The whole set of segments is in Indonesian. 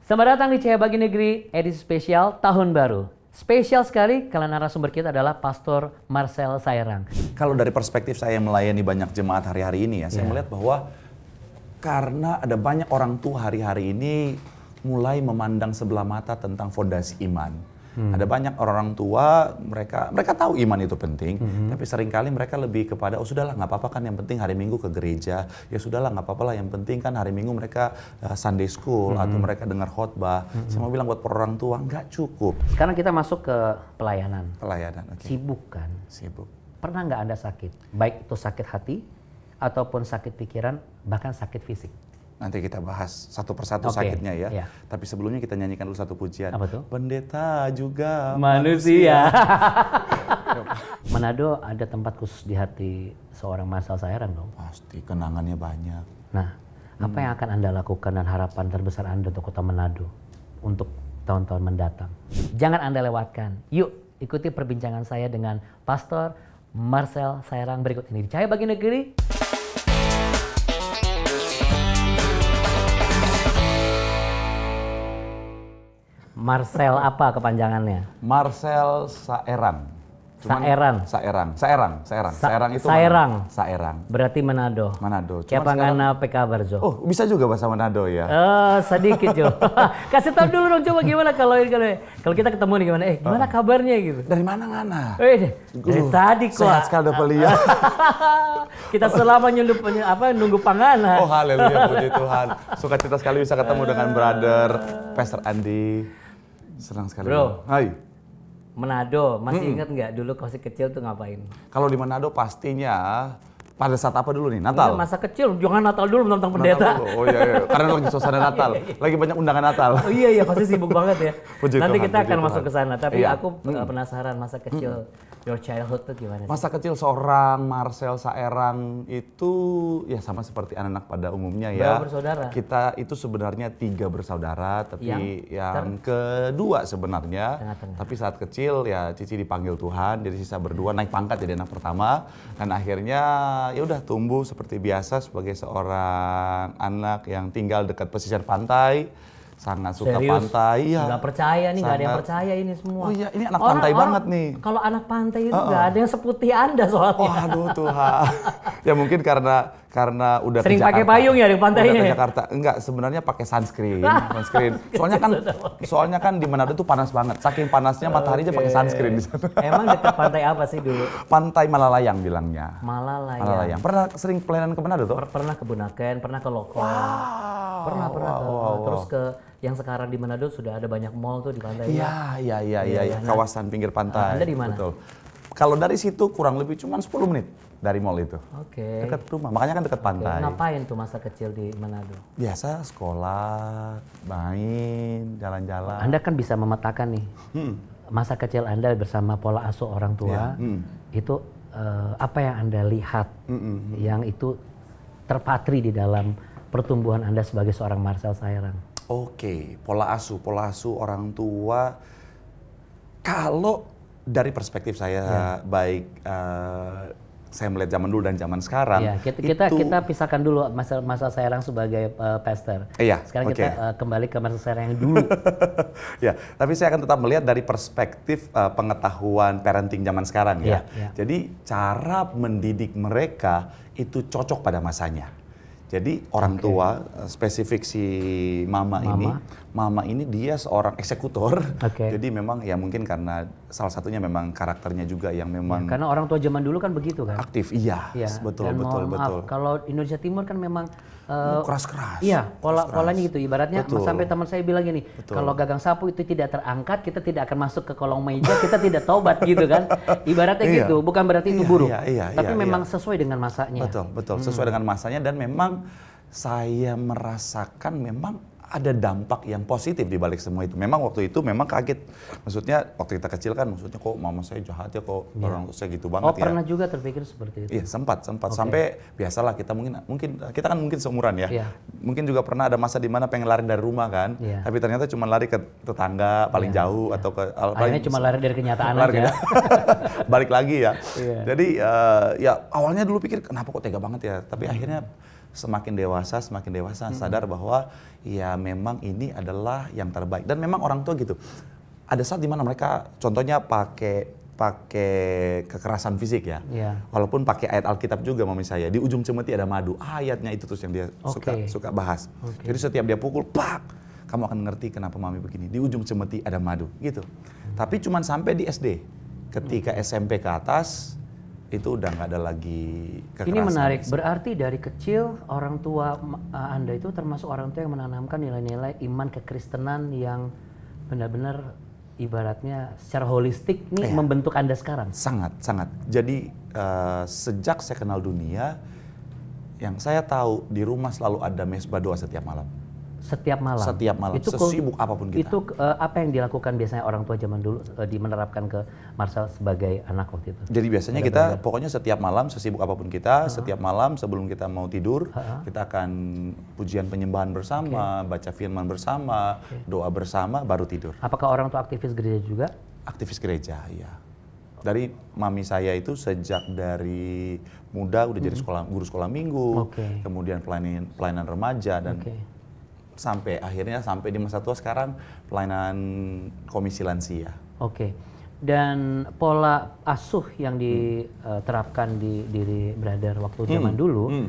Selamat datang di Cahaya Bagi Negeri, edisi spesial Tahun Baru. Spesial sekali karena narasumber kita adalah Pastor Marcel Saerang. Kalau dari perspektif saya yang melayani banyak jemaat hari-hari ini ya, saya melihat bahwa karena ada banyak orang tua hari-hari ini mulai memandang sebelah mata tentang fondasi iman. Ada banyak orang tua, mereka tahu iman itu penting, tapi seringkali mereka lebih kepada, oh sudahlah nggak apa-apa kan, yang penting hari Minggu ke gereja, ya sudahlah nggak apa-apa lah, yang penting kan hari Minggu mereka Sunday school atau mereka dengar khotbah. Saya mau bilang buat orang tua nggak cukup. Sekarang kita masuk ke pelayanan. Pelayanan, oke. Sibuk kan? Sibuk. Pernah nggak Anda sakit? Baik itu sakit hati, ataupun sakit pikiran, bahkan sakit fisik. Nanti kita bahas satu persatu sakitnya ya. Iya. Tapi sebelumnya kita nyanyikan dulu satu pujian. Apa tuh? Pendeta juga manusia. Manado ada tempat khusus di hati seorang Marcel Saerang dong? Pasti kenangannya banyak. Nah, apa yang akan Anda lakukan dan harapan terbesar Anda untuk kota Manado untuk tahun-tahun mendatang? Jangan Anda lewatkan. Yuk, ikuti perbincangan saya dengan Pastor Marcel Saerang berikut ini. Cahaya Bagi Negeri. Marcel apa kepanjangannya? Marcel Saerang. Saerang. Saerang itu Saerang. Saerang. Berarti Manado. Manado. Kayak pangana PK Barjo. Oh, bisa juga bahasa Manado ya? Sedikit Jo. Kasih tahu dulu dong coba gimana kalau kita ketemu nih gimana? Gimana kabarnya gitu? Dari mana Ngana? Dari tadi kok. Sehat sekali dapat lihat. Kita selama nunggu pangana. Oh, haleluya, puji Tuhan. Sukacita sekali bisa ketemu dengan brother Pastor Andi. Senang sekali. Bro. Hai. Manado, masih ingat nggak dulu masih kecil tuh ngapain? Kalau di Manado pastinya pada saat apa dulu nih? Natal? Masa kecil, jangan Natal dulu tentang pendeta. Oh iya, karena lagi suasana Natal. Lagi banyak undangan Natal. Oh iya, pasti sibuk banget ya. Nanti kita akan masuk ke sana, tapi iya. aku penasaran masa kecil, your childhood tuh gimana sih? Masa kecil seorang Marcel Saerang itu ya sama seperti anak-anak pada umumnya ya. Berapa bersaudara? Kita itu sebenarnya 3 bersaudara, tapi yang kedua sebenarnya. Tengah-tengah. Tapi saat kecil ya Cici dipanggil Tuhan, jadi sisa berdua naik pangkat jadi anak pertama, dan akhirnya ya udah tumbuh seperti biasa sebagai seorang anak yang tinggal dekat pesisir pantai. Sangat suka pantai ya. Nggak percaya nih, nggak ada yang percaya ini semua. Oh iya, ini anak pantai banget nih. Kalau anak pantai itu nggak ada yang seputih Anda soalnya. Waduh Tuhan. Ya mungkin karena udah sering ke Jakarta. Pakai payung ya di pantainya. Udah ke Jakarta. Enggak, sebenarnya pakai sunscreen. Soalnya kan di Manado tuh panas banget. Saking panasnya matahari aja pakai sunscreen di sana. Emang dekat pantai apa sih dulu? Pantai Malalayang bilangnya. Malalayang. Pernah sering pelayanan ke Manado tuh? Pernah ke Bunaken, pernah ke Lokon. Pernah terus ke yang sekarang di Manado sudah ada banyak mall tuh di pantai. Iya. Kawasan pinggir pantai. Anda di mana? Betul. Kalau dari situ kurang lebih cuma 10 menit dari mall itu. Oke. Dekat rumah, makanya kan dekat pantai. Ngapain tuh masa kecil di Manado? Biasa sekolah, main, jalan-jalan. Anda kan bisa memetakan nih masa kecil Anda bersama pola asuh orang tua. Itu apa yang Anda lihat yang itu terpatri di dalam pertumbuhan Anda sebagai seorang Marcel Saerang? Oke, pola asuh orang tua. Kalau dari perspektif saya baik saya melihat zaman dulu dan zaman sekarang. Iya, kita pisahkan dulu Marcel Saerang sebagai pastor. Iya. Sekarang kita kembali ke Marcel Saerang yang dulu. Ya, tapi saya akan tetap melihat dari perspektif pengetahuan parenting zaman sekarang ya. Jadi cara mendidik mereka itu cocok pada masanya. Jadi orang tua, spesifik si mama ini dia seorang eksekutor. Jadi memang ya mungkin karena salah satunya memang karakternya juga yang memang. Karena orang tua zaman dulu kan begitu kan. Aktif, iya. Betul. Kalau Indonesia Timur kan memang keras-keras. Iya, polanya gitu. Ibaratnya sampai teman saya bilang gini, kalau gagang sapu itu tidak terangkat, kita tidak akan masuk ke kolong meja, kita tidak taubat gitu kan. Ibaratnya gitu, bukan berarti itu buruk. Tapi memang sesuai dengan masanya. Betul. Sesuai dengan masanya, dan memang saya merasakan memang ada dampak yang positif di balik semua itu. Memang waktu itu memang kaget. Maksudnya waktu kita kecil kan, maksudnya kok mama saya jahat ya, kok orang saya gitu banget ya. Pernah juga terpikir seperti itu? Iya, sempat. Sampai biasalah kita mungkin kita kan mungkin seumuran ya. Mungkin juga pernah ada masa di mana pengen lari dari rumah kan. Tapi ternyata cuma lari ke tetangga paling jauh atau ke akhirnya cuma lari dari kenyataan aja. Balik lagi ya. Jadi ya awalnya dulu pikir kenapa kok tega banget ya. Tapi akhirnya semakin dewasa sadar bahwa ya memang ini adalah yang terbaik. Dan memang orang tua gitu. Ada saat dimana mereka contohnya pakai kekerasan fisik ya. Walaupun pakai ayat Alkitab juga mami saya. Di ujung cemeti ada madu. Ayatnya itu terus yang dia suka bahas. Jadi setiap dia pukul, pak, kamu akan ngerti kenapa mami begini. Di ujung cemeti ada madu gitu. Tapi cuman sampai di SD. Ketika SMP ke atas itu udah nggak ada lagi kekerasan. Ini menarik. Berarti dari kecil orang tua Anda itu termasuk orang tua yang menanamkan nilai-nilai iman kekristenan yang benar-benar ibaratnya secara holistik nih membentuk Anda sekarang. Sangat. Jadi sejak saya kenal dunia, yang saya tahu di rumah selalu ada mesbah doa setiap malam. Setiap malam? Setiap malam, itu sesibuk apapun kita. Itu apa yang dilakukan biasanya orang tua zaman dulu menerapkan ke Marcel sebagai anak waktu itu? Jadi biasanya kita pokoknya setiap malam, sesibuk apapun kita, setiap malam sebelum kita mau tidur, kita akan pujian penyembahan bersama, baca firman bersama, doa bersama, baru tidur. Apakah orang tua aktivis gereja juga? Aktivis gereja, iya. Dari mami saya itu sejak dari muda udah jadi guru sekolah minggu, kemudian pelayanan remaja, dan sampai di masa tua sekarang pelayanan komisi lansia. Dan pola asuh yang diterapkan di diri brother waktu zaman dulu,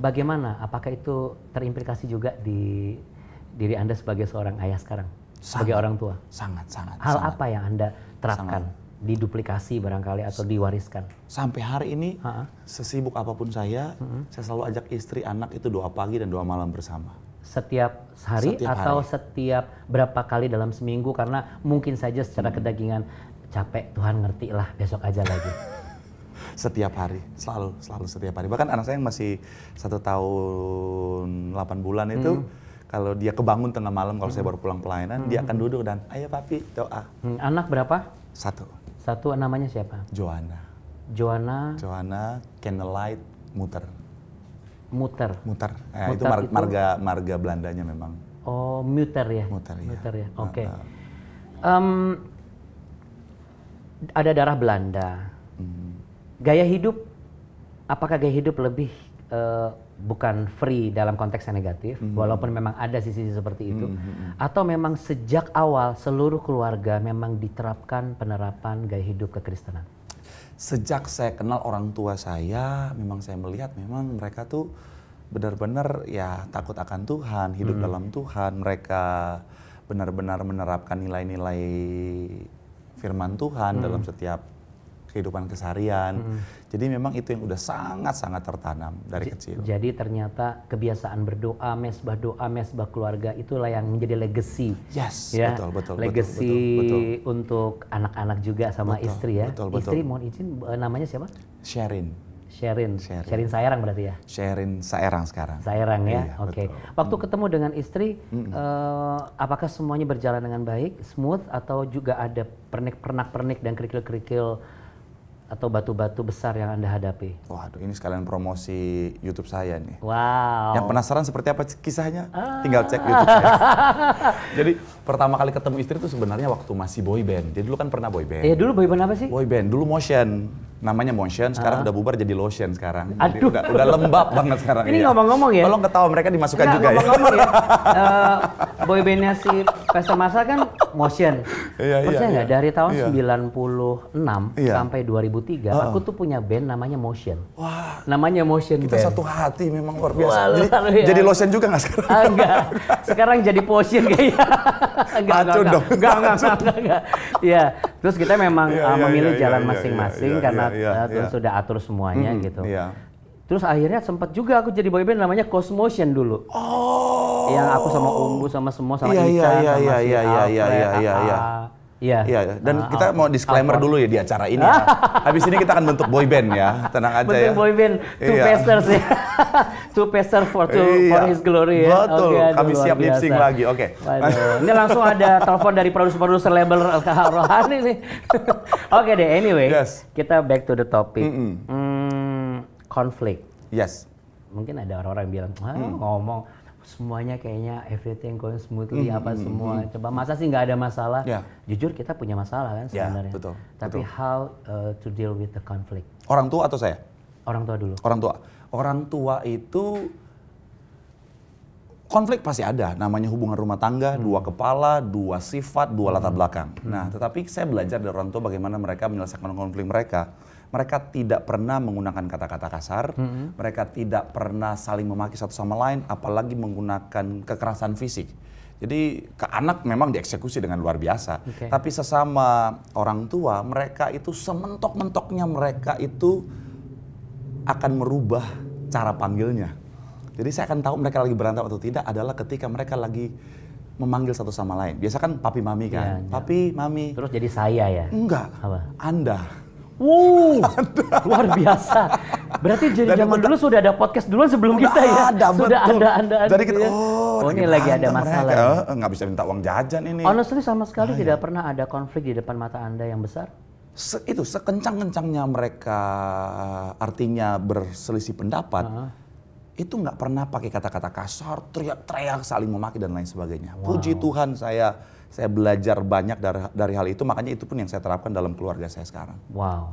bagaimana? Apakah itu terimplikasi juga di diri Anda sebagai seorang ayah sekarang? Sebagai orang tua? Sangat. Hal apa yang Anda terapkan? Diduplikasi barangkali atau diwariskan? Sampai hari ini, sesibuk apapun saya selalu ajak istri, anak itu doa pagi dan doa malam bersama. Setiap hari atau setiap berapa kali dalam seminggu? Karena mungkin saja secara kedagingan capek, Tuhan ngerti lah, besok aja lagi. Setiap hari, selalu setiap hari. Bahkan anak saya yang masih 1 tahun 8 bulan itu, kalau dia kebangun tengah malam, kalau saya baru pulang pelayanan, dia akan duduk dan, ayo papi doa. Anak berapa? 1. Namanya siapa? Joanna. Candlelight Muter. Itu marga Belandanya memang. Oh, Muter ya? Muter ya. Oke. Ada darah Belanda. Gaya hidup, apakah gaya hidup lebih bukan free dalam konteks yang negatif, walaupun memang ada sisi seperti itu, atau memang sejak awal seluruh keluarga memang diterapkan penerapan gaya hidup kekristenan? Sejak saya kenal orang tua saya, memang saya melihat memang mereka tuh benar-benar ya takut akan Tuhan, hidup dalam Tuhan. Mereka benar-benar menerapkan nilai-nilai firman Tuhan dalam setiap kehidupan keseharian. Jadi memang itu yang udah sangat-sangat tertanam dari kecil. Jadi ternyata kebiasaan berdoa, mesbah keluarga itulah yang menjadi legacy. Yes, ya? betul. Legacy untuk anak-anak juga sama istri ya. Istri mohon izin namanya siapa? Sherin Saerang berarti ya? Sherin Saerang sekarang. Saerang ya, Iya, oke. Waktu ketemu dengan istri, apakah semuanya berjalan dengan baik, smooth, atau juga ada pernak-pernik dan kerikil-kerikil atau batu-batu besar yang Anda hadapi? Waduh, ini sekalian promosi YouTube saya nih. Wow. Yang penasaran seperti apa kisahnya? Tinggal cek YouTube saya. Jadi pertama kali ketemu istri itu sebenarnya waktu masih boy band. Jadi dulu kan pernah boy band. Dulu boy band apa sih? Boy band, dulu Motion. Namanya Motion, sekarang udah bubar jadi Lotion sekarang. Aduh. Jadi udah lembab banget sekarang. Ini ngomong-ngomong ya. Tolong ketawa mereka dimasukkan juga ngomong-ngomong ya. Boy bandnya si Pastor Marcel kan Motion. Percaya nggak dari tahun 96 sampai 2003 aku tuh punya band namanya Motion. Wah. Namanya Motion kita band. Satu hati memang luar biasa. Jadi Lotion juga nggak sekarang? Enggak. Sekarang jadi Potion kayaknya. Enggak. Iya. Terus kita memang memilih jalan masing-masing karena Tuhan sudah atur semuanya gitu. Terus akhirnya sempat juga aku jadi boyband namanya Cosmotion dulu. Oh. Yang aku sama Umbu sama semua sama Ica sama si Alfred. Iya. Dan kita mau disclaimer dulu ya di acara ini ya. Habis ini kita akan bentuk boyband ya. Tenang aja ya. Bentuk boyband, two pastors ya. Two pastors for his glory ya. Betul, kami siap lip sync lagi. Oke. Ini langsung ada telepon dari produser label LKH Rohani nih. Oke deh, anyway. Kita back to the topic. Konflik. Yes. Mungkin ada orang-orang bilang, ngomong semuanya kayaknya everything going smoothly semua. Coba masa sih nggak ada masalah? Jujur kita punya masalah kan sebenarnya. Betul. Tapi how to deal with the conflict? Orang tua atau saya? Orang tua dulu. Orang tua itu Konflik pasti ada, namanya hubungan rumah tangga, dua kepala, dua sifat, dua latar belakang. Nah, tetapi saya belajar dari orang tua bagaimana mereka menyelesaikan konflik mereka. Mereka tidak pernah menggunakan kata-kata kasar, mereka tidak pernah saling memaki satu sama lain, apalagi menggunakan kekerasan fisik. Jadi ke anak memang dieksekusi dengan luar biasa, tapi sesama orang tua mereka itu sementok-mentoknya mereka itu akan merubah cara panggilnya. Jadi saya akan tahu mereka lagi berantem atau tidak adalah ketika mereka lagi memanggil satu sama lain. Biasa kan papi mami kan, papi mami. Terus jadi saya ya? Enggak, Apa? Anda. Wow, luar biasa. Berarti jadi zaman dulu sudah ada podcast duluan sebelum kita ya? Sudah ada Anda. Jadi kita, ini lagi ada masalah. Ya? Nggak bisa minta uang jajan ini. Honestly sama sekali tidak pernah ada konflik di depan mata Anda yang besar? Itu sekencang-kencangnya mereka artinya berselisih pendapat. Itu nggak pernah pakai kata-kata kasar, teriak-teriak, saling memaki dan lain sebagainya. Puji Tuhan saya belajar banyak dari hal itu, makanya itu pun yang saya terapkan dalam keluarga saya sekarang. Wow.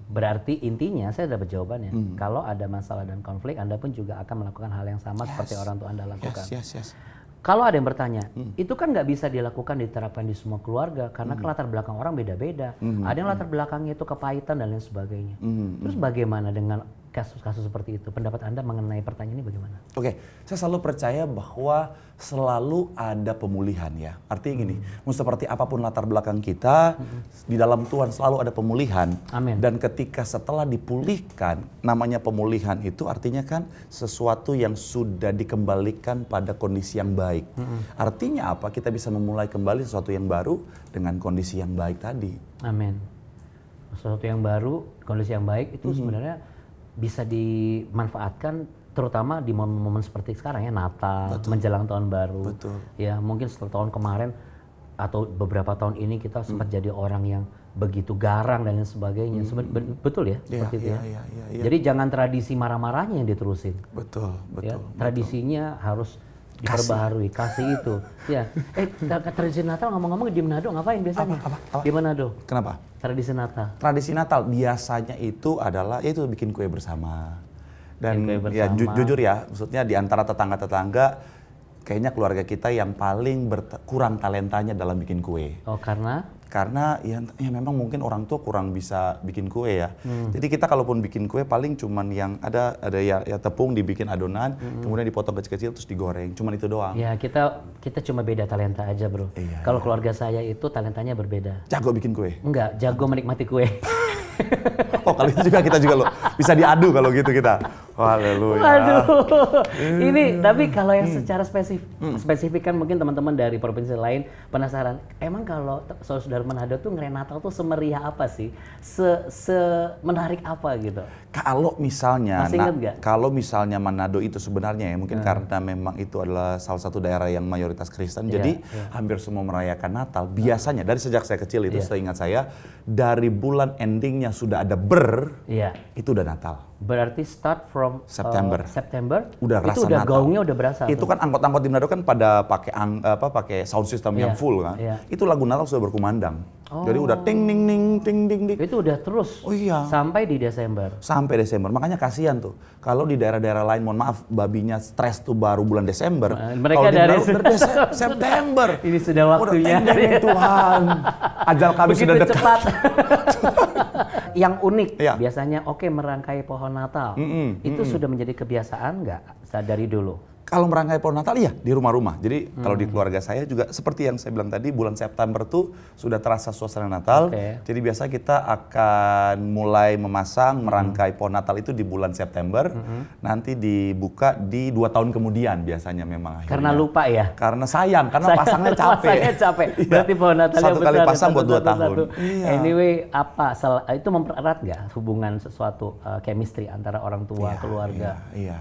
Berarti intinya saya dapat jawabannya. Kalau ada masalah dan konflik, Anda pun juga akan melakukan hal yang sama seperti orang tua Anda lakukan. Yes. Kalau ada yang bertanya, itu kan nggak bisa dilakukan, diterapkan di semua keluarga karena latar belakang orang beda-beda. Ada yang latar belakangnya itu kepahitan dan lain sebagainya. Terus bagaimana dengan kasus-kasus seperti itu? Pendapat Anda mengenai pertanyaan ini bagaimana? Oke, saya selalu percaya bahwa selalu ada pemulihan ya. Artinya gini, mau seperti apapun latar belakang kita, di dalam Tuhan selalu ada pemulihan. Amin. Dan ketika setelah dipulihkan, namanya pemulihan itu artinya kan sesuatu yang sudah dikembalikan pada kondisi yang baik. Artinya apa? Kita bisa memulai kembali sesuatu yang baru dengan kondisi yang baik tadi. Amin. Sesuatu yang baru, kondisi yang baik itu sebenarnya bisa dimanfaatkan terutama di momen-momen seperti sekarang ya, Natal, menjelang tahun baru. Ya, mungkin setelah tahun kemarin atau beberapa tahun ini kita sempat jadi orang yang begitu garang dan lain sebagainya. Betul ya? Seperti itu ya. Jadi jangan tradisi marah-marahnya yang diterusin. Betul. Ya, tradisinya harus diperbaharui, kasih itu. Ya. Tradisi Natal ngomong-ngomong di Manado ngapain biasanya? Apa? Di Manado. Kenapa? Tradisi Natal. Tradisi Natal biasanya itu adalah itu bikin kue bersama. Dan kue ya bersama. jujur ya, maksudnya di antara tetangga-tetangga kayaknya keluarga kita yang paling kurang talentanya dalam bikin kue. Oh, karena? Karena ya memang mungkin orang tua kurang bisa bikin kue ya. Jadi kita kalaupun bikin kue paling cuman yang ada ya tepung dibikin adonan, kemudian dipotong kecil-kecil terus digoreng. Cuman itu doang. Ya kita cuma beda talenta aja bro. Kalau keluarga saya itu talentanya berbeda. Jago bikin kue? Enggak, jago menikmati kue. Oh kalau itu juga kita juga loh bisa diadu kalau gitu kita. Haleluya. Waduh. Ini tapi kalau yang secara spesifik kan mungkin teman-teman dari provinsi lain penasaran. Emang kalau saudara Manado tuh ngerayain Natal tuh semeriah apa sih? Menarik apa gitu? Kalau misalnya, kalau misalnya Manado itu sebenarnya ya mungkin karena memang itu adalah salah satu daerah yang mayoritas Kristen, jadi hampir semua merayakan Natal. Biasanya dari sejak saya kecil itu seingat saya dari bulan endingnya sudah ada itu udah Natal. Berarti start from September. Udah rasa itu udah Natal. gaungnya udah berasa. Itu kan angkot-angkot di Manado kan pada pakai sound system yang full kan. Itu lagu Natal sudah berkumandang. Jadi udah ting ding ding ting ding ding. Itu udah terus. Oh iya. Sampai di Desember. Sampai Desember. Makanya kasihan tuh. Kalau di daerah-daerah lain mohon maaf babinya stres tuh baru bulan Desember. Mereka dari September. Ini sudah waktunya. Udah ting ding Tuhan. Ajal kami begitu sudah dekat. Cepat. Yang unik biasanya merangkai pohon Natal. Itu sudah menjadi kebiasaan nggak dari dulu? Kalau merangkai pohon Natal iya di rumah-rumah. Jadi kalau di keluarga saya juga seperti yang saya bilang tadi bulan September tuh sudah terasa suasana Natal. Jadi biasa kita akan mulai memasang merangkai pohon Natal itu di bulan September. Nanti dibuka di 2 tahun kemudian biasanya memang akhirnya. Karena lupa ya? Karena sayang, karena pasangnya capek. Pasangnya capek. Berarti pohon Natal yang besar. 1 kali pasang buat 2 tahun. Anyway, itu mempererat nggak hubungan sesuatu chemistry antara orang tua, keluarga? Iya.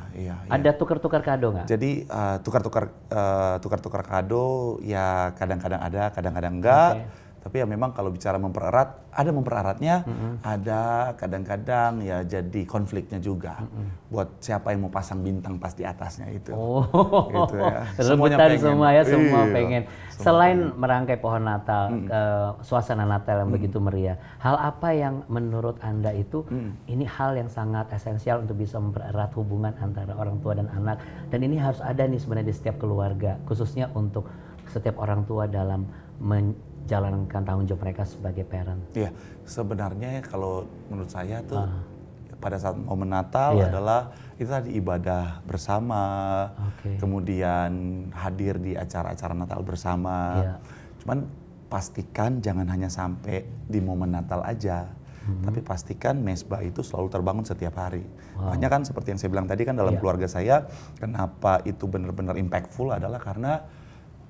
Ada tukar-tukar kado nggak? Jadi tukar-tukar kado ya kadang-kadang ada, kadang-kadang enggak. Tapi ya memang kalau bicara mempererat, ada mempereratnya, ada kadang-kadang ya jadi konfliknya juga. Buat siapa yang mau pasang bintang pas di atasnya itu. Oh, gitu ya. rebutan semua ya, semua pengen. Selain merangkai pohon Natal, suasana Natal yang begitu meriah, hal apa yang menurut Anda itu ini hal yang sangat esensial untuk bisa mempererat hubungan antara orang tua dan anak, dan ini harus ada nih sebenarnya di setiap keluarga, khususnya untuk setiap orang tua dalam menjalankan tanggung jawab mereka sebagai parent? Iya, sebenarnya kalau menurut saya tuh pada saat momen Natal adalah itu tadi ibadah bersama, kemudian hadir di acara-acara Natal bersama. Cuman pastikan jangan hanya sampai di momen Natal aja, tapi pastikan mesbah itu selalu terbangun setiap hari. Makanya kan seperti yang saya bilang tadi kan dalam keluarga saya, kenapa itu benar-benar impactful adalah karena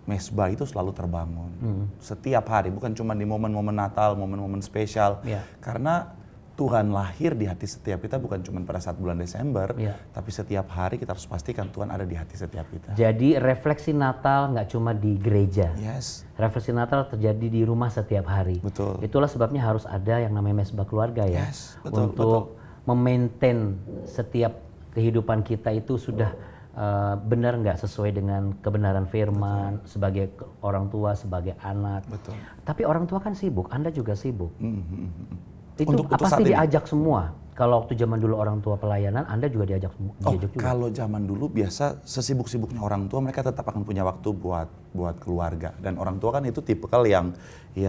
mesbah itu selalu terbangun setiap hari, bukan cuma di momen-momen Natal, momen-momen spesial. Karena Tuhan lahir di hati setiap kita bukan cuma pada saat bulan Desember, tapi setiap hari kita harus pastikan Tuhan ada di hati setiap kita. Jadi refleksi Natal nggak cuma di gereja. Refleksi Natal terjadi di rumah setiap hari. Betul. Itulah sebabnya harus ada yang namanya mesbah keluarga ya. Untuk memaintain setiap kehidupan kita itu sudah benar nggak sesuai dengan kebenaran firman, sebagai orang tua, sebagai anak. Tapi orang tua kan sibuk, Anda juga sibuk. Itu pasti diajak semua. Kalau waktu zaman dulu orang tua pelayanan, Anda juga diajak juga. Kalau zaman dulu biasa sesibuk-sibuknya orang tua, mereka tetap akan punya waktu buat keluarga. Dan orang tua kan itu tipikal yang 9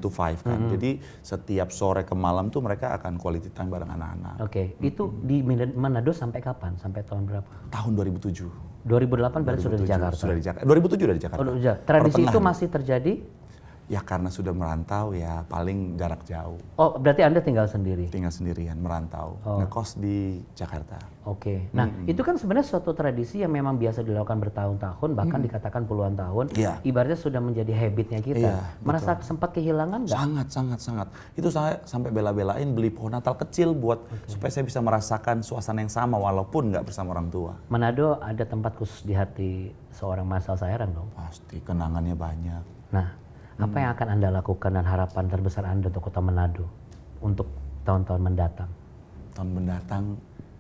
to 5 kan. Jadi setiap sore ke malam tuh mereka akan quality time bareng anak-anak. Itu di Manado sampai kapan? Sampai tahun berapa? Tahun 2007. 2008 berarti sudah di Jakarta. Sudah di Jakarta. 2007 udah di Jakarta. Tradisi itu masih terjadi? Ya karena sudah merantau ya paling jarak jauh. Oh berarti Anda tinggal sendiri? Tinggal sendirian, merantau, ngekos di Jakarta. Nah itu kan sebenarnya suatu tradisi yang memang biasa dilakukan bertahun-tahun, bahkan dikatakan puluhan tahun. Ibaratnya sudah menjadi habitnya kita. Merasa sempat kehilangan nggak? Sangat. Itu saya sampai bela-belain beli pohon Natal kecil buat supaya saya bisa merasakan suasana yang sama walaupun nggak bersama orang tua. Manado ada tempat khusus di hati seorang Marcel Saerang dong? Pasti, kenangannya banyak. Nah, apa yang akan Anda lakukan dan harapan terbesar Anda untuk kota Manado untuk tahun-tahun mendatang? Tahun mendatang,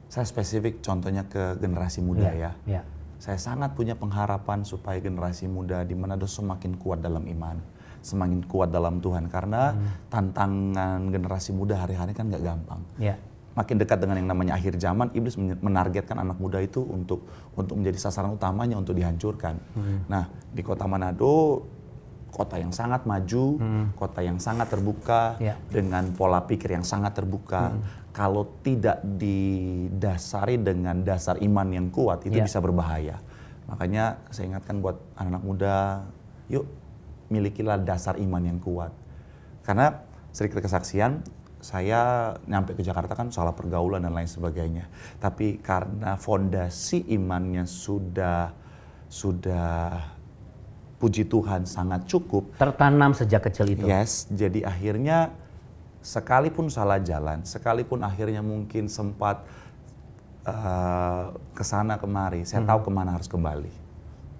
saya spesifik contohnya ke generasi muda ya. Saya sangat punya pengharapan supaya generasi muda di Manado semakin kuat dalam iman, semakin kuat dalam Tuhan. Karena tantangan generasi muda hari-hari kan nggak gampang. Makin dekat dengan yang namanya akhir zaman, iblis menargetkan anak muda itu untuk menjadi sasaran utamanya untuk dihancurkan. Nah, di kota Manado, kota yang sangat maju, kota yang sangat terbuka, dengan pola pikir yang sangat terbuka. Kalau tidak didasari dengan dasar iman yang kuat, itu bisa berbahaya. Makanya saya ingatkan buat anak-anak muda, yuk milikilah dasar iman yang kuat. Karena sedikit kesaksian, saya nyampe ke Jakarta kan salah pergaulan dan lain sebagainya. Tapi karena fondasi imannya sudah puji Tuhan sangat cukup. Tertanam sejak kecil itu. Jadi akhirnya sekalipun salah jalan, sekalipun akhirnya mungkin sempat kesana kemari, saya tahu kemana harus kembali.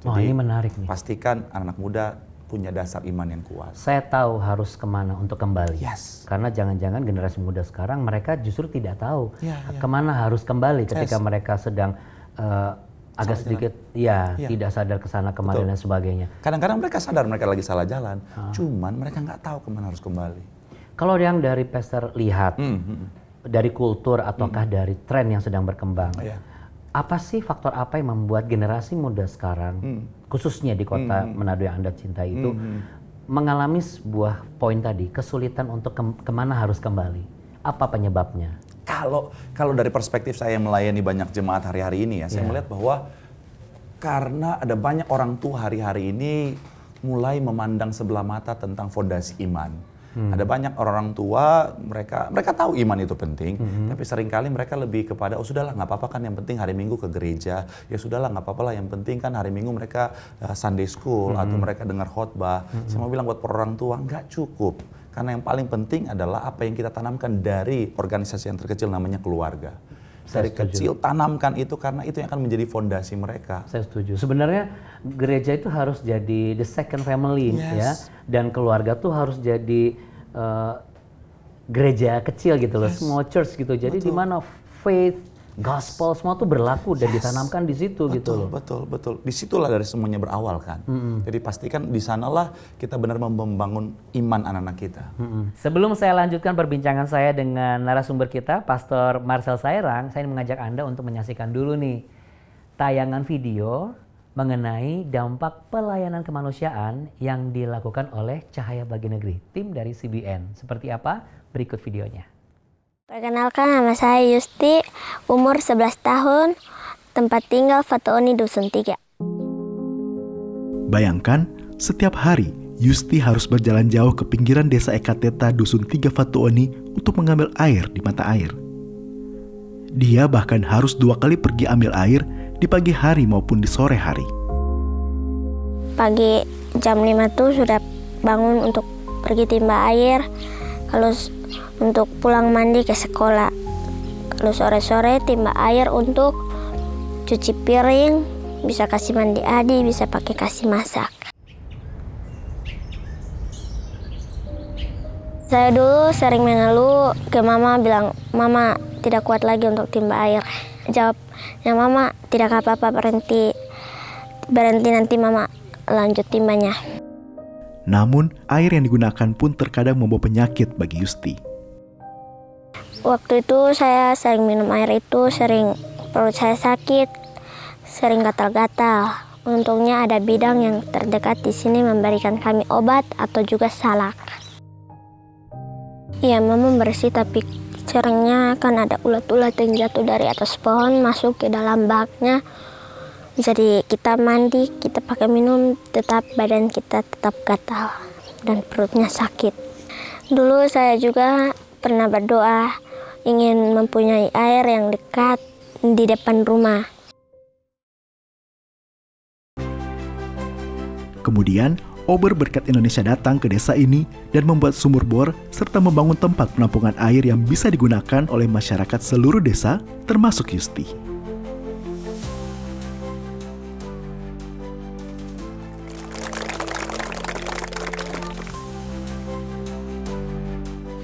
Jadi ini menarik nih. Pastikan anak muda punya dasar iman yang kuat. Saya tahu harus kemana untuk kembali. Karena jangan-jangan generasi muda sekarang mereka justru tidak tahu kemana harus kembali ketika mereka sedang agak sedikit tidak sadar kesana kemari dan sebagainya. Kadang-kadang mereka sadar mereka lagi salah jalan, cuman mereka nggak tahu kemana harus kembali. Kalau yang dari Pastor lihat, dari kultur ataukah dari tren yang sedang berkembang, apa sih faktor apa yang membuat generasi muda sekarang, khususnya di kota Manado yang Anda cintai itu, mengalami sebuah poin tadi, kesulitan untuk kemana harus kembali? Apa penyebabnya? Kalau dari perspektif saya yang melayani banyak jemaat hari-hari ini ya, saya melihat bahwa karena ada banyak orang tua hari-hari ini mulai memandang sebelah mata tentang fondasi iman. Ada banyak orang tua, mereka tahu iman itu penting, tapi seringkali mereka lebih kepada, oh sudahlah nggak apa-apa kan, yang penting hari Minggu ke gereja, ya sudahlah nggak apa-apa lah, yang penting kan hari Minggu mereka Sunday school atau mereka dengar khotbah. Saya mau bilang buat orang tua, nggak cukup. Karena yang paling penting adalah apa yang kita tanamkan dari organisasi yang terkecil namanya keluarga. Dari kecil tanamkan itu, karena itu yang akan menjadi fondasi mereka. Saya setuju. Sebenarnya gereja itu harus jadi the second family ya, dan keluarga tuh harus jadi gereja kecil gitu loh, small church gitu. Jadi di mana faith, Gospel semua tuh berlaku dan ditanamkan di situ gitu loh. Betul. Disitulah dari semuanya berawal kan. Jadi pastikan di sanalah kita benar membangun iman anak-anak kita. Sebelum saya lanjutkan perbincangan saya dengan narasumber kita, Pastor Marcel Sairang, saya mengajak Anda untuk menyaksikan dulu nih tayangan video mengenai dampak pelayanan kemanusiaan yang dilakukan oleh Cahaya Bagi Negeri, tim dari CBN. Seperti apa? Berikut videonya. Perkenalkan, nama saya Yusti, umur 11 tahun, tempat tinggal Fatuoni Dusun 3. Bayangkan, setiap hari Yusti harus berjalan jauh ke pinggiran desa Ekateta Dusun 3 Fatuoni untuk mengambil air di mata air. Dia bahkan harus 2 kali pergi ambil air di pagi hari maupun di sore hari. Pagi jam 5 tuh sudah bangun untuk pergi timba air, kalau untuk pulang mandi ke sekolah. Kalau sore-sore timba air untuk cuci piring, bisa kasih mandi Adi, bisa pakai kasih masak. Saya dulu sering mengeluh ke mama, bilang mama tidak kuat lagi untuk timba air. Jawabnya mama tidak apa-apa, berhenti nanti mama lanjut timbanya. Namun air yang digunakan pun terkadang membawa penyakit bagi Yusti. Waktu itu saya sering minum air itu, sering perut saya sakit, sering gatal-gatal. Untungnya ada bidang yang terdekat di sini memberikan kami obat atau juga salak. Iya, mama bersih, tapi seringnya kan ada ulat-ulat yang jatuh dari atas pohon masuk ke dalam baknya. Jadi kita mandi, kita pakai minum, tetap badan kita tetap gatal dan perutnya sakit. Dulu saya juga pernah berdoa ingin mempunyai air yang dekat di depan rumah. Kemudian, Ober Berkat Indonesia datang ke desa ini dan membuat sumur bor serta membangun tempat penampungan air yang bisa digunakan oleh masyarakat seluruh desa, termasuk Yusti.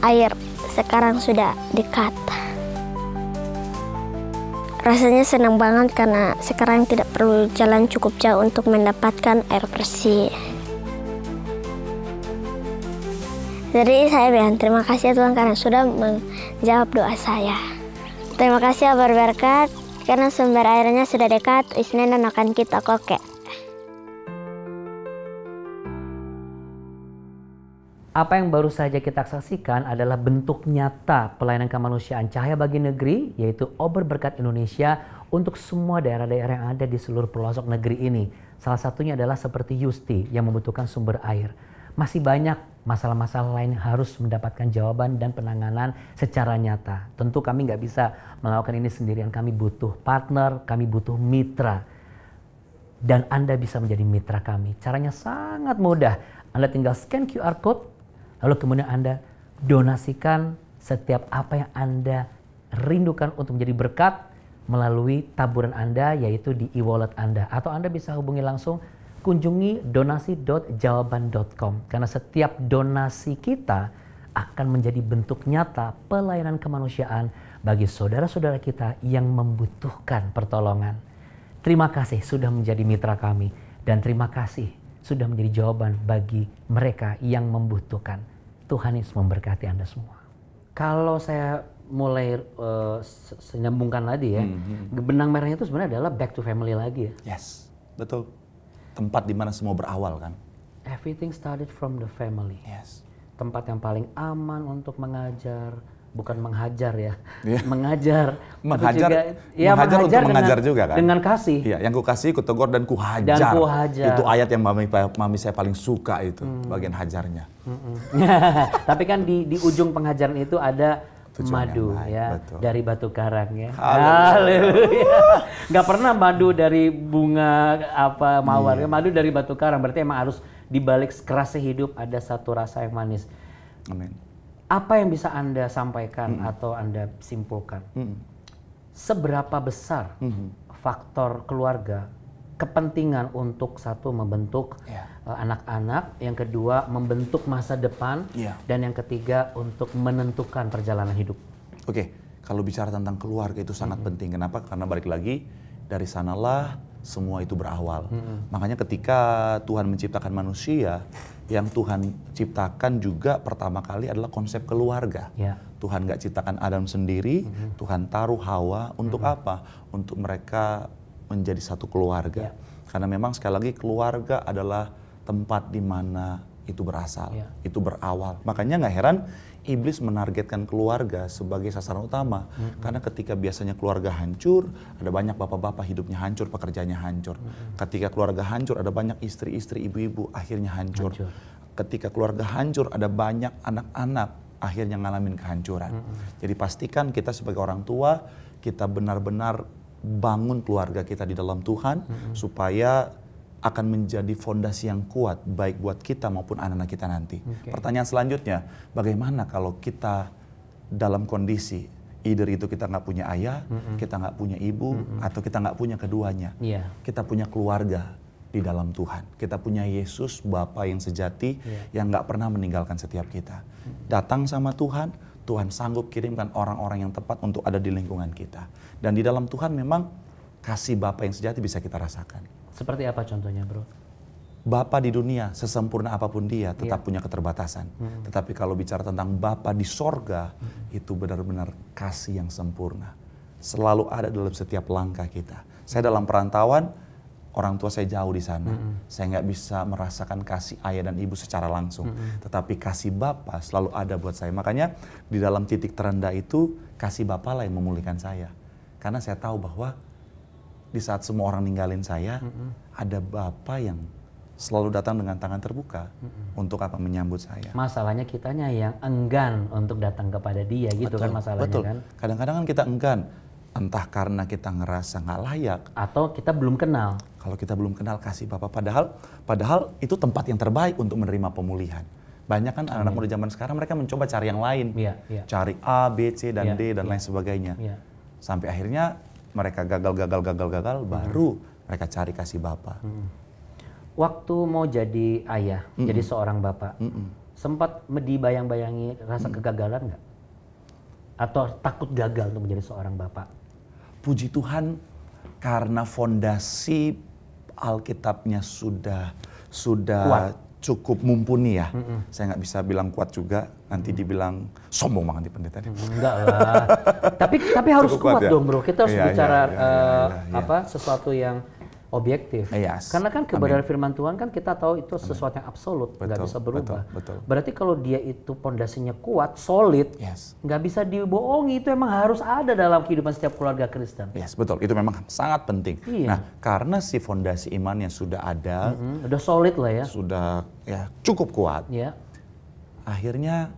Air sekarang sudah dekat. Rasanya senang banget karena sekarang tidak perlu jalan cukup jauh untuk mendapatkan air bersih. Jadi saya bilang terima kasih Tuhan karena sudah menjawab doa saya. Terima kasih Ober Berkat karena sumber airnya sudah dekat, isnen akan kita koke. Apa yang baru saja kita saksikan adalah bentuk nyata pelayanan kemanusiaan Cahaya Bagi Negeri, yaitu Ober Berkat Indonesia untuk semua daerah-daerah yang ada di seluruh pelosok negeri ini. Salah satunya adalah seperti Yusti yang membutuhkan sumber air. Masih banyak masalah-masalah lain harus mendapatkan jawaban dan penanganan secara nyata. Tentu kami nggak bisa melakukan ini sendirian. Kami butuh partner, kami butuh mitra. Dan Anda bisa menjadi mitra kami. Caranya sangat mudah. Anda tinggal scan QR Code, lalu kemudian Anda donasikan setiap apa yang Anda rindukan untuk menjadi berkat melalui taburan Anda, yaitu di e-wallet Anda. Atau Anda bisa hubungi langsung, kunjungi donasi.jawaban.com. Karena setiap donasi kita akan menjadi bentuk nyata pelayanan kemanusiaan bagi saudara-saudara kita yang membutuhkan pertolongan. Terima kasih sudah menjadi mitra kami, dan terima kasih sudah menjadi jawaban bagi mereka yang membutuhkan. Tuhan Yesus memberkati Anda semua. Kalau saya mulai menyambungkan lagi ya, benang merahnya itu sebenarnya adalah back to family lagi ya. Yes, betul. Tempat di mana semua berawal kan. Everything started from the family. Yes. Tempat yang paling aman untuk mengajar, bukan menghajar ya, Yeah. mengajar. Mengajar, juga, ya, mengajar untuk dengan, mengajar juga kan. Dengan kasih. Iya, yang ku kasih, ku tegur dan ku hajar. Dan ku hajar. Itu ayat yang mami saya paling suka itu, bagian hajarnya. Tapi kan di ujung pengajaran itu ada Tujuan madu baik, ya, betul. dari batu karang ya. Haleluya. Nggak pernah madu dari bunga apa mawar, madu dari batu karang. Berarti emang harus dibalik kerasnya hidup ada satu rasa yang manis. Amin. Apa yang bisa Anda sampaikan atau Anda simpulkan? Seberapa besar faktor keluarga, kepentingan untuk satu membentuk anak-anak, yang kedua membentuk masa depan, dan yang ketiga untuk menentukan perjalanan hidup? Oke, kalau bicara tentang keluarga itu sangat penting. Kenapa? Karena balik lagi dari sanalah semua itu berawal. Makanya ketika Tuhan menciptakan manusia, yang Tuhan ciptakan juga pertama kali adalah konsep keluarga. Tuhan nggak ciptakan Adam sendiri, Tuhan taruh Hawa untuk apa? Untuk mereka menjadi satu keluarga. Karena memang sekali lagi keluarga adalah tempat di mana itu berasal, itu berawal. Makanya nggak heran iblis menargetkan keluarga sebagai sasaran utama. Karena ketika biasanya keluarga hancur, ada banyak bapak-bapak hidupnya hancur, pekerjaannya hancur. Ketika keluarga hancur, ada banyak istri-istri, ibu-ibu akhirnya hancur. Ketika keluarga hancur, ada banyak anak-anak akhirnya ngalamin kehancuran. Jadi pastikan kita sebagai orang tua, kita benar-benar bangun keluarga kita di dalam Tuhan, supaya akan menjadi fondasi yang kuat baik buat kita maupun anak-anak kita nanti. Pertanyaan selanjutnya, bagaimana kalau kita dalam kondisi either itu kita nggak punya ayah, kita nggak punya ibu, atau kita nggak punya keduanya. Kita punya keluarga di dalam Tuhan. Kita punya Yesus, Bapa yang sejati, yang nggak pernah meninggalkan setiap kita. Datang sama Tuhan, Tuhan sanggup kirimkan orang-orang yang tepat untuk ada di lingkungan kita. Dan di dalam Tuhan memang kasih Bapa yang sejati bisa kita rasakan. Seperti apa contohnya, Bro? Bapa di dunia, sesempurna apapun dia, tetap punya keterbatasan. Tetapi kalau bicara tentang Bapa di sorga, itu benar-benar kasih yang sempurna. Selalu ada dalam setiap langkah kita. Saya dalam perantauan, orang tua saya jauh di sana. Saya nggak bisa merasakan kasih ayah dan ibu secara langsung. Tetapi kasih Bapa selalu ada buat saya. Makanya di dalam titik terendah itu, kasih Bapa lah yang memulihkan saya. Karena saya tahu bahwa di saat semua orang ninggalin saya, ada Bapa yang selalu datang dengan tangan terbuka untuk apa menyambut saya. Masalahnya kitanya yang enggan untuk datang kepada dia, gitu kan masalahnya kan? Kadang-kadang kan kita enggan, entah karena kita ngerasa nggak layak, atau kita belum kenal. Kalau kita belum kenal kasih Bapa, padahal itu tempat yang terbaik untuk menerima pemulihan. Banyak kan anak-anak muda zaman sekarang mereka mencoba cari yang lain, cari A, B, C, dan D dan lain sebagainya. Sampai akhirnya mereka gagal, baru mereka cari kasih Bapa. Waktu mau jadi ayah, jadi seorang bapak, sempat dibayang-bayangi rasa kegagalan nggak? Atau takut gagal untuk menjadi seorang bapak? Puji Tuhan, karena fondasi Alkitabnya sudah kuat, cukup mumpuni ya. Saya nggak bisa bilang kuat juga, nanti dibilang sombong banget di pendeta. Enggak lah. tapi harus kuat dong, Bro. Kita harus bicara sesuatu yang objektif. Karena kan kebenaran firman Tuhan kan kita tahu itu sesuatu yang absolut, nggak bisa berubah. Berarti kalau dia itu pondasinya kuat, solid, nggak bisa dibohongi, itu emang harus ada dalam kehidupan setiap keluarga Kristen. Betul, itu memang sangat penting. Nah, karena si fondasi imannya sudah ada, udah solid lah ya, sudah ya cukup kuat. Akhirnya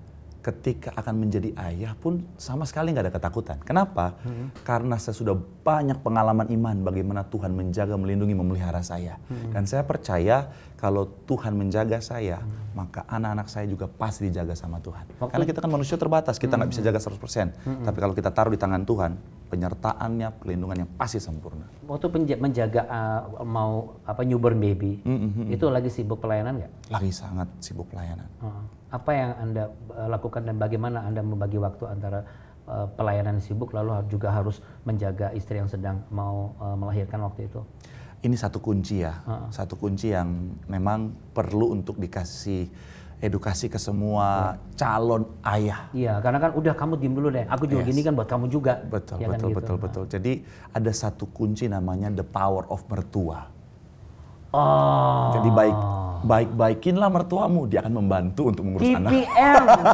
ketika akan menjadi ayah pun sama sekali nggak ada ketakutan. Kenapa? Karena saya sudah banyak pengalaman iman bagaimana Tuhan menjaga, melindungi, memelihara saya. Dan saya percaya kalau Tuhan menjaga saya, maka anak-anak saya juga pasti dijaga sama Tuhan. Karena kita kan manusia terbatas, kita nggak bisa jaga 100%. Tapi kalau kita taruh di tangan Tuhan, penyertaannya, pelindungannya pasti sempurna. Waktu menjaga newborn baby, itu lagi sibuk pelayanan nggak? Lagi sangat sibuk pelayanan. Apa yang Anda lakukan dan bagaimana Anda membagi waktu antara pelayanan sibuk lalu juga harus menjaga istri yang sedang mau melahirkan waktu itu? Ini satu kunci ya, satu kunci yang memang perlu untuk dikasih edukasi ke semua calon ayah. Iya, karena kan udah kamu diem dulu deh, aku juga gini kan buat kamu juga. Betul, ya betul, kan betul, gitu. betul. Jadi ada satu kunci namanya the power of mertua. Jadi baik-baikinlah mertuamu, dia akan membantu untuk mengurus anak.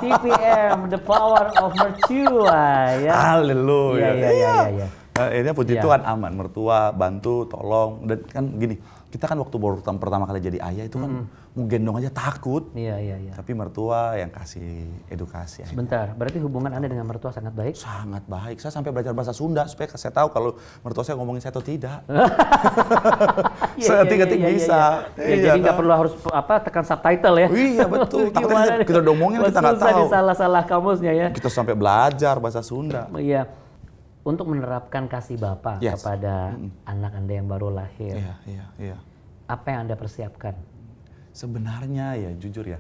TPM, the power of mertua ya. Haleluya. Iya. Akhirnya puji Tuhan aman, mertua bantu, tolong. Dan kan gini, kita kan waktu baru pertama kali jadi ayah itu kan mau gendong aja takut. Iya. Tapi mertua yang kasih edukasi. Sebentar, berarti hubungan Anda dengan mertua sangat baik? Sangat baik. Saya sampai belajar bahasa Sunda supaya saya tahu kalau mertua saya ngomongin saya atau tidak. Seketik bisa. Jadi nggak perlu harus tekan subtitle ya? Iya betul. Takutnya kita ngomongin kita nggak tahu. Salah kamusnya ya. Kita sampai belajar bahasa Sunda. Iya. Untuk menerapkan kasih Bapa kepada anak Anda yang baru lahir. Iya. Apa yang Anda persiapkan? Sebenarnya ya jujur ya,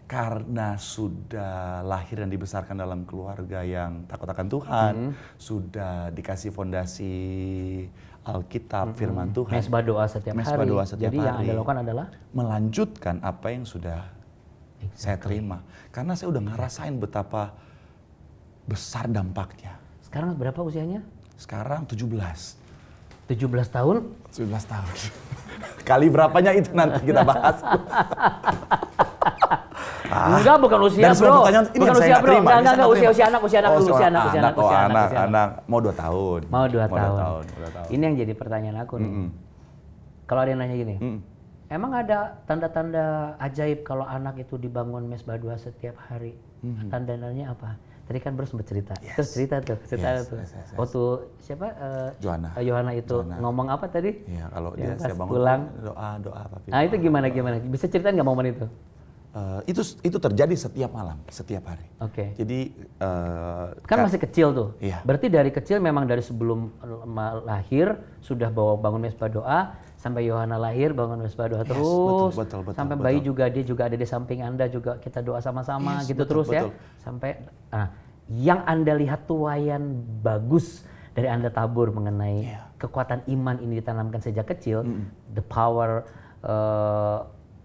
karena sudah lahir dan dibesarkan dalam keluarga yang takut akan Tuhan, sudah dikasih fondasi Alkitab, firman Tuhan. Mesbah doa setiap Mesbah hari. doa setiap Jadi yang hari. Anda lakukan adalah Melanjutkan apa yang sudah saya terima. Karena saya udah ngerasain betapa besar dampaknya. sekarang berapa usianya? Sekarang 17 tahun? 17 tahun. Kali berapanya itu nanti kita bahas. Enggak, bukan usia Dan semua bro. pertanyaan ini Bukan yang saya usia nggak bro. terima, Enggak, saya nggak usia terima. anak, usia anak, Oh, usia soal anak, usia anak, usia anak. anak, mau 2 tahun. Mau 2 tahun. Mau 2 tahun. Ini yang jadi pertanyaan aku nih. Kalau ada yang nanya gini, emang ada tanda-tanda ajaib kalau anak itu dibangun mesbah doa setiap hari? Tanda-tandanya apa? Tadi kan Bro sempat cerita. Terus cerita tuh. Yes. Waktu siapa? Johanna. Yohana itu ngomong apa tadi? Iya, kalau Yang dia pas saya bangun pulang. doa papi. Nah itu gimana? Bisa ceritain nggak momen itu? Itu terjadi setiap malam, setiap hari. Oke. Jadi Kan masih kecil tuh. Iya. Berarti dari kecil memang dari sebelum lahir sudah bawa bangun mesbah doa, sampai Yohana lahir bangun mesbah doa terus. betul, sampai bayi juga dia juga ada di samping Anda juga kita doa sama-sama gitu betul, terus ya. Sampai yang Anda lihat tuayan bagus dari Anda tabur mengenai kekuatan iman ini ditanamkan sejak kecil, the power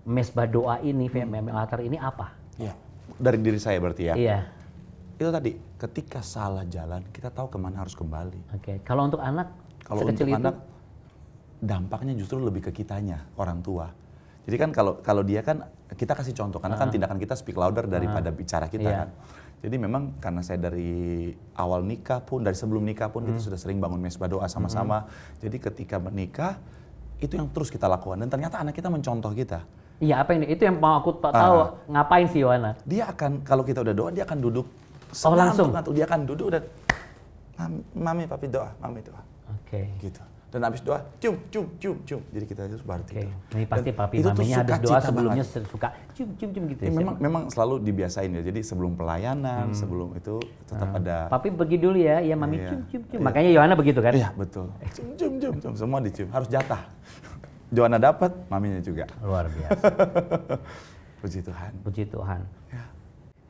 mesbah doa ini, altar ini apa? Iya. Dari diri saya berarti ya. Iya. Itu tadi, ketika salah jalan, kita tahu kemana harus kembali. Oke. Kalau untuk anak Kalau sekecil untuk itu, anak, dampaknya justru lebih ke kitanya, orang tua. Jadi kan kalau dia kan, kita kasih contoh, karena kan tindakan kita speak louder daripada bicara kita kan. Jadi memang karena saya dari awal nikah pun, dari sebelum nikah pun kita sudah sering bangun mesbah doa sama-sama. Jadi ketika menikah, itu yang terus kita lakukan. Dan ternyata anak kita mencontoh kita. iya apa ini? Itu yang mau aku tahu ngapain sih Yohana? Dia akan, kalau kita udah doa, dia akan duduk. Langsung? Dia akan duduk dan, mami papi doa, mami doa. Oke. Gitu. Dan habis doa, cium. Jadi kita harus baru Oke. gitu. Ini pasti Dan papi itu tuh maminya habis doa sukacita sebelumnya banget. suka cium gitu Ya, ya. memang selalu dibiasain ya. Jadi sebelum pelayanan, sebelum itu tetap ada. Papi pergi dulu ya mami Iya. cium. Makanya Yohana begitu kan? Iya betul. Cium. Semua dicium. Harus jatah. Joanna dapat, maminya juga. Luar biasa. Puji Tuhan. Puji Tuhan.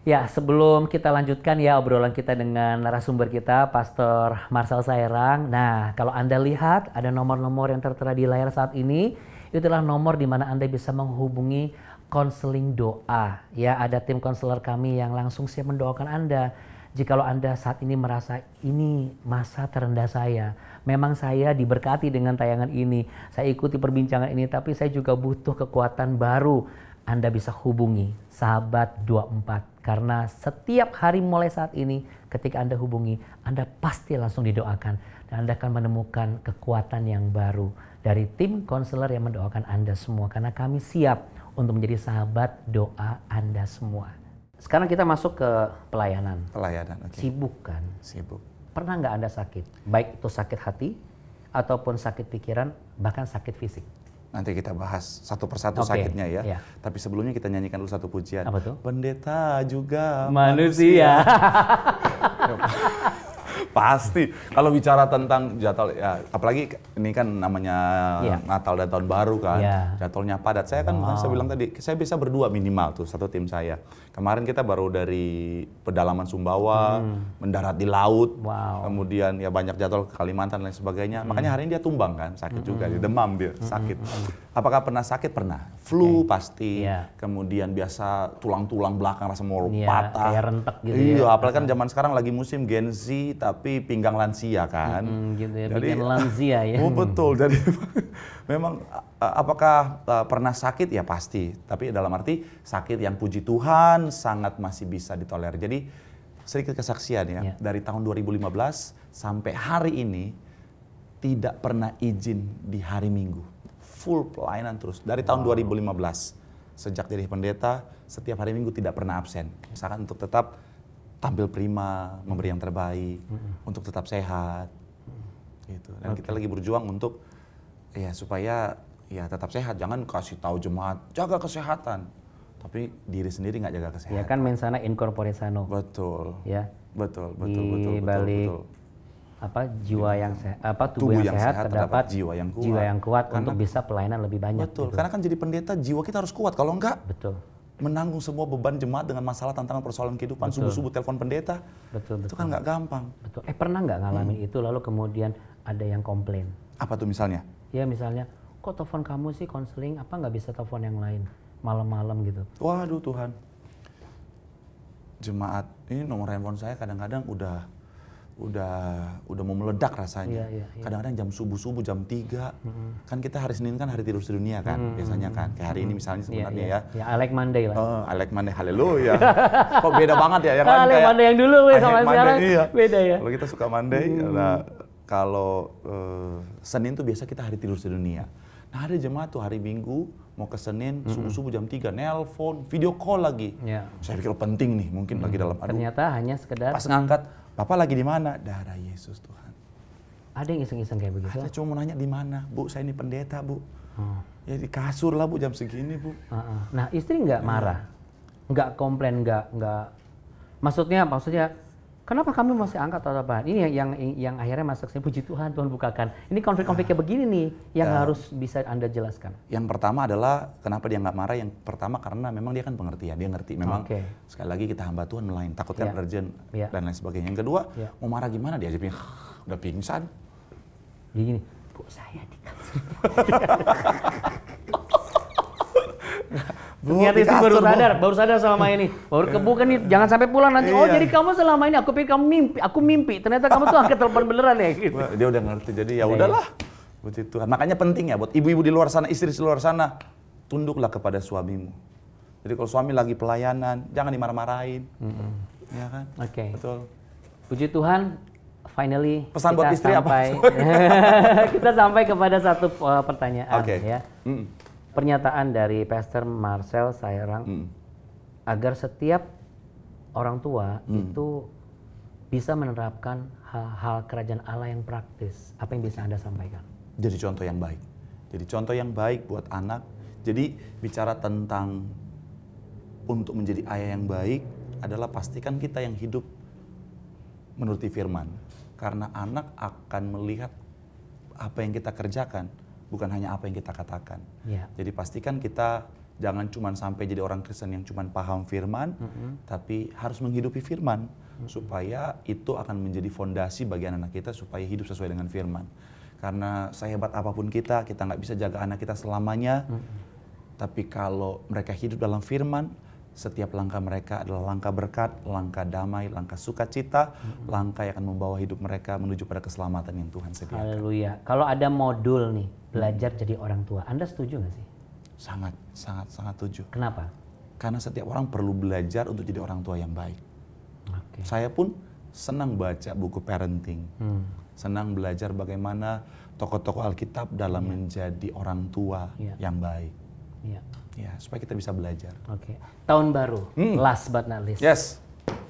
Ya, sebelum kita lanjutkan ya obrolan kita dengan narasumber kita, Pastor Marcel Sairang. Nah, kalau Anda lihat ada nomor-nomor yang tertera di layar saat ini, itulah nomor di mana Anda bisa menghubungi konseling doa. Ya, ada tim konselor kami yang langsung siap mendoakan Anda. Jikalau Anda saat ini merasa ini masa terendah saya, memang saya diberkati dengan tayangan ini, saya ikuti perbincangan ini, tapi saya juga butuh kekuatan baru. Anda bisa hubungi Sahabat 24 karena setiap hari mulai saat ini ketika Anda hubungi, Anda pasti langsung didoakan dan Anda akan menemukan kekuatan yang baru dari tim konselor yang mendoakan Anda semua karena kami siap untuk menjadi sahabat doa Anda semua. Sekarang kita masuk ke pelayanan. Pelayanan, oke. Sibuk kan? Sibuk. Pernah nggak Anda sakit? Baik itu sakit hati ataupun sakit pikiran, bahkan sakit fisik. Nanti kita bahas satu persatu Oke, sakitnya ya. iya. Tapi sebelumnya kita nyanyikan dulu satu pujian. Apa tuh? Pendeta juga Manusia. Pasti. Kalau bicara tentang jadwal, ya apalagi ini kan namanya Iya. Natal dan Tahun Baru kan. Iya. Jadwalnya padat. Saya kan, saya bilang tadi, saya bisa berdua minimal tuh, satu tim saya. Kemarin kita baru dari pedalaman Sumbawa, mendarat di laut. Wow. Kemudian ya banyak jadwal ke Kalimantan dan lain sebagainya. Makanya hari ini dia tumbang kan, sakit juga, dia demam dia, sakit. Apakah pernah sakit? Pernah. Flu pasti. Iya. Kemudian biasa tulang-tulang belakang rasa mau Iya, patah. kayak rentek gitu Iya, ya. apalagi kan zaman sekarang lagi musim Gen Z tapi pinggang lansia kan. Gitu ya, bikin lansia ya. Oh betul. Jadi memang apakah pernah sakit? Ya pasti. Tapi dalam arti sakit yang puji Tuhan sangat masih bisa ditolerir. Jadi sedikit kesaksian ya. Iya. Dari tahun 2015 sampai hari ini tidak pernah izin di hari Minggu. Full pelayanan terus. Dari tahun 2015. Sejak jadi pendeta, setiap hari Minggu tidak pernah absen. Misalkan untuk tetap tampil prima, memberi yang terbaik, untuk tetap sehat. Gitu. Dan kita lagi berjuang untuk ya supaya ya tetap sehat. Jangan kasih tahu jemaat, jaga kesehatan. Tapi diri sendiri nggak jaga kesehatan. Ya kan mensana in corpore sano. Betul. Ya. Betul. Di balik apa jiwa yang sehat, apa tubuh yang sehat terdapat jiwa yang kuat. untuk bisa pelayanan lebih banyak. Betul. Gitu. Karena kan jadi pendeta jiwa kita harus kuat. Kalau enggak, Betul. menanggung semua beban jemaat dengan masalah tantangan persoalan kehidupan. Subuh-subuh telepon pendeta, itu kan nggak gampang. Betul. Pernah nggak ngalamin itu lalu kemudian ada yang komplain? Apa tuh misalnya? Ya misalnya, kok telepon kamu sih konseling, apa nggak bisa telepon yang lain malam-malam gitu? Waduh Tuhan, jemaat ini nomor handphone saya kadang-kadang udah mau meledak rasanya. Iya. Kadang-kadang jam subuh jam 3. Kan kita hari Senin kan hari tidur sedunia kan biasanya kan. Kayak hari ini misalnya sebenarnya ya. Ya I like Monday lah. I like Monday, haleluya. Kok beda banget ya yang I like kayak Monday yang dulu sama Monday, sekarang iya. beda ya. Kalau kita suka Monday, nah, kalau Senin tuh biasa kita hari tidur sedunia. Nah ada jemaat tuh hari Minggu mau ke Senin subuh jam 3 nelpon, video call lagi. Ya. Saya pikir penting nih, mungkin lagi dalam Ternyata hanya sekedar pas ngangkat, Papa lagi di mana? Darah Yesus Tuhan. ada yang iseng-iseng kayak begitu. Ada cuma mau nanya di mana, Bu? Saya ini pendeta, Bu. Ya di kasur lah, Bu, jam segini, Bu. Nah, istri nggak marah, nggak komplain, nggak maksudnya kenapa kami masih angkat atau apa? Ini yang akhirnya masuk sini, puji Tuhan, Tuhan bukakan. Ini konflik-konflik kayak begini nih yang harus bisa Anda jelaskan. Yang pertama adalah kenapa dia nggak marah? Yang pertama karena memang dia kan pengertian, dia ngerti memang sekali lagi kita hamba Tuhan melayani, takutkan urgent dan lain sebagainya. Yang kedua, mau marah gimana? Dia aja udah pingsan. Jadi gini, Bu, saya dikasih. Ternyata istri baru sadar selama ini. Baru kebukan nih, jangan sampai pulang nanti. Oh jadi kamu selama ini aku pikir aku mimpi. Ternyata kamu tuh angkat telepon beneran ya gitu. Dia udah ngerti, jadi ya udahlah. Puji Tuhan. Makanya penting ya buat ibu-ibu di luar sana, istri di luar sana, tunduklah kepada suamimu. Jadi kalau suami lagi pelayanan, jangan dimarah-marahin. Ya kan? Oke. Betul. Puji Tuhan, finally pesan buat istri sampai, apa? Kita sampai kepada satu pertanyaan ya. Pernyataan dari Pastor Marcel Sairang agar setiap orang tua itu bisa menerapkan hal-hal kerajaan Allah yang praktis. Apa yang bisa Anda sampaikan? Jadi contoh yang baik. Jadi contoh yang baik buat anak. Jadi bicara tentang untuk menjadi ayah yang baik adalah pastikan kita yang hidup menuruti firman. Karena anak akan melihat apa yang kita kerjakan, bukan hanya apa yang kita katakan. Jadi pastikan kita jangan cuma sampai jadi orang Kristen yang cuma paham firman, tapi harus menghidupi firman, supaya itu akan menjadi fondasi bagi anak-anak kita supaya hidup sesuai dengan firman. Karena sehebat apapun kita nggak bisa jaga anak kita selamanya, tapi kalau mereka hidup dalam firman, setiap langkah mereka adalah langkah berkat, langkah damai, langkah sukacita, langkah yang akan membawa hidup mereka menuju pada keselamatan yang Tuhan sediakan. Haleluya. Kalau ada modul nih, belajar jadi orang tua, Anda setuju nggak sih? Sangat setuju. Kenapa? Karena setiap orang perlu belajar untuk jadi orang tua yang baik. Saya pun senang baca buku parenting, senang belajar bagaimana tokoh-tokoh Alkitab dalam menjadi orang tua yang baik. Ya, supaya kita bisa belajar. Tahun baru, last but not least. Yes.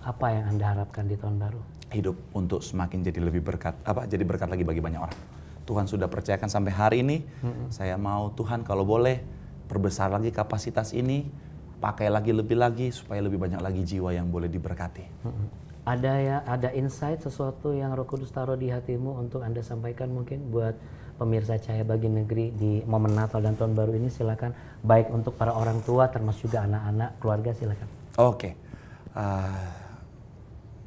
Apa yang Anda harapkan di tahun baru? Hidup untuk semakin jadi lebih berkat, jadi berkat lagi bagi banyak orang. Tuhan sudah percayakan sampai hari ini. Saya mau Tuhan kalau boleh perbesar lagi kapasitas ini, pakai lagi lebih lagi supaya lebih banyak lagi jiwa yang boleh diberkati. Ada insight sesuatu yang Roh Kudus taruh di hatimu untuk Anda sampaikan mungkin buat pemirsa Cahaya Bagi Negeri di momen Natal dan Tahun Baru ini, silakan. Baik untuk para orang tua termasuk juga anak-anak, keluarga, silakan.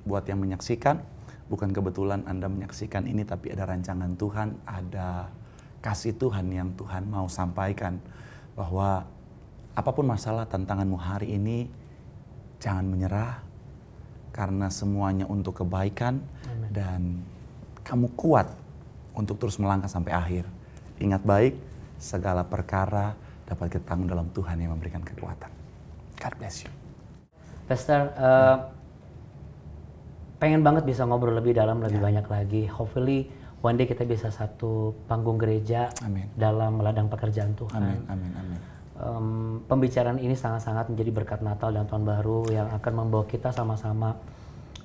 Buat yang menyaksikan, bukan kebetulan Anda menyaksikan ini, tapi ada rancangan Tuhan, ada kasih Tuhan yang Tuhan mau sampaikan. Bahwa apapun masalah tantanganmu hari ini, jangan menyerah, karena semuanya untuk kebaikan. Dan kamu kuat untuk terus melangkah sampai akhir. Ingat baik, segala perkara dapat kita tanggung dalam Tuhan yang memberikan kekuatan. God bless you. Pastor, pengen banget bisa ngobrol lebih dalam, lebih banyak lagi. Hopefully one day kita bisa satu panggung gereja dalam ladang pekerjaan Tuhan. Amin. Pembicaraan ini sangat-sangat menjadi berkat Natal dan Tahun Baru yang akan membawa kita sama-sama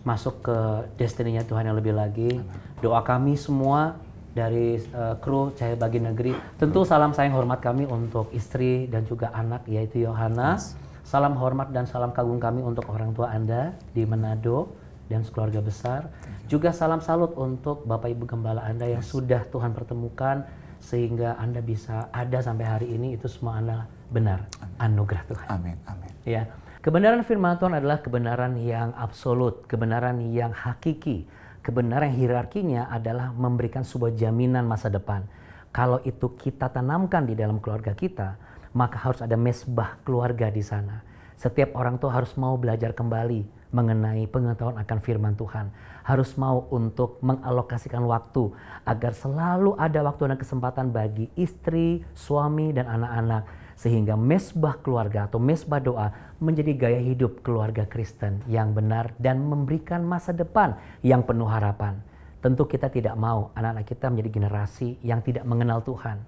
masuk ke destininya Tuhan yang lebih lagi. Doa kami semua dari kru Cahaya Bagi Negeri, tentu salam sayang hormat kami untuk istri dan juga anak yaitu Yohana. Salam hormat dan salam kagum kami untuk orang tua Anda di Manado dan sekeluarga besar. Juga salam salut untuk Bapak Ibu Gembala Anda yang sudah Tuhan pertemukan sehingga Anda bisa ada sampai hari ini. Itu semua Anda benar anugerah Tuhan. Amin. Ya, kebenaran firman Tuhan adalah kebenaran yang absolut, kebenaran yang hakiki. Kebenaran hierarkinya adalah memberikan sebuah jaminan masa depan. Kalau itu kita tanamkan di dalam keluarga kita, maka harus ada mesbah keluarga di sana. Setiap orang tua harus mau belajar kembali mengenai pengetahuan akan firman Tuhan. Harus mau untuk mengalokasikan waktu agar selalu ada waktu dan kesempatan bagi istri, suami, dan anak-anak. Sehingga mesbah keluarga atau mesbah doa menjadi gaya hidup keluarga Kristen yang benar dan memberikan masa depan yang penuh harapan. Tentu kita tidak mau anak-anak kita menjadi generasi yang tidak mengenal Tuhan.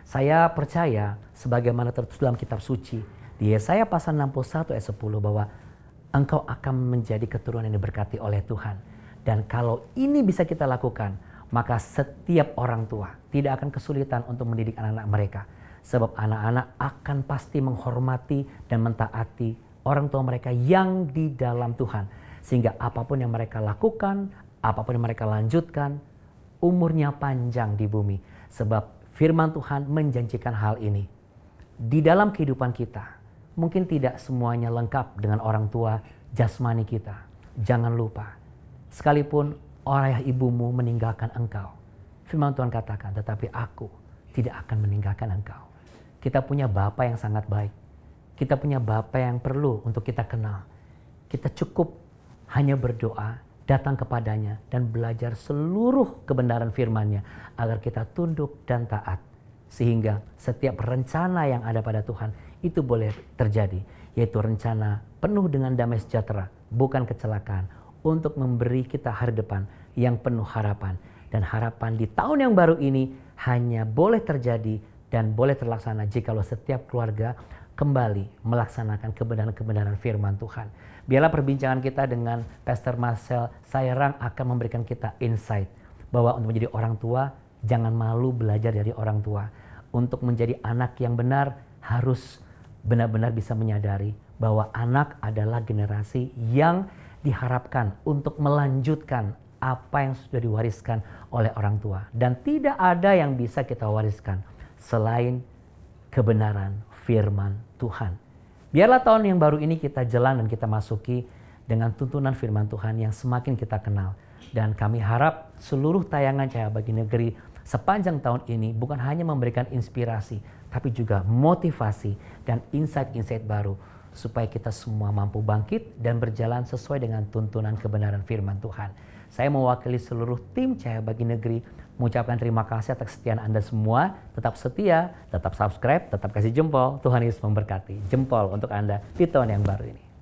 Saya percaya sebagaimana tertulis dalam kitab suci di Yesaya pasal 61 ayat 10 bahwa engkau akan menjadi keturunan yang diberkati oleh Tuhan. Dan kalau ini bisa kita lakukan, maka setiap orang tua tidak akan kesulitan untuk mendidik anak-anak mereka. Sebab anak-anak akan pasti menghormati dan mentaati orang tua mereka yang di dalam Tuhan. Sehingga apapun yang mereka lakukan, apapun yang mereka lanjutkan, umurnya panjang di bumi. Sebab firman Tuhan menjanjikan hal ini. Di dalam kehidupan kita, mungkin tidak semuanya lengkap dengan orang tua jasmani kita. Jangan lupa, sekalipun ayah ibumu meninggalkan engkau, firman Tuhan katakan, tetapi aku tidak akan meninggalkan engkau. Kita punya Bapa yang sangat baik. Kita punya Bapa yang perlu untuk kita kenal. Kita cukup hanya berdoa, datang kepadanya, dan belajar seluruh kebenaran firman-Nya agar kita tunduk dan taat. Sehingga setiap rencana yang ada pada Tuhan itu boleh terjadi. Yaitu rencana penuh dengan damai sejahtera, bukan kecelakaan. Untuk memberi kita hari depan yang penuh harapan. Dan harapan di tahun yang baru ini hanya boleh terjadi dan boleh terlaksana jikalau setiap keluarga kembali melaksanakan kebenaran-kebenaran firman Tuhan. Biarlah perbincangan kita dengan Pastor Marcel Sairang akan memberikan kita insight bahwa untuk menjadi orang tua, jangan malu belajar dari orang tua. Untuk menjadi anak yang benar, harus benar-benar bisa menyadari bahwa anak adalah generasi yang diharapkan untuk melanjutkan apa yang sudah diwariskan oleh orang tua. Dan tidak ada yang bisa kita wariskan selain kebenaran firman Tuhan. Biarlah tahun yang baru ini kita jalan dan kita masuki dengan tuntunan firman Tuhan yang semakin kita kenal. Dan kami harap seluruh tayangan Cahaya Bagi Negeri sepanjang tahun ini bukan hanya memberikan inspirasi, tapi juga motivasi dan insight-insight baru supaya kita semua mampu bangkit dan berjalan sesuai dengan tuntunan kebenaran firman Tuhan. Saya mewakili seluruh tim Cahaya Bagi Negeri mengucapkan terima kasih atas kesetiaan Anda semua. Tetap setia, tetap subscribe, tetap kasih jempol. Tuhan Yesus memberkati. Jempol untuk Anda di tahun yang baru ini.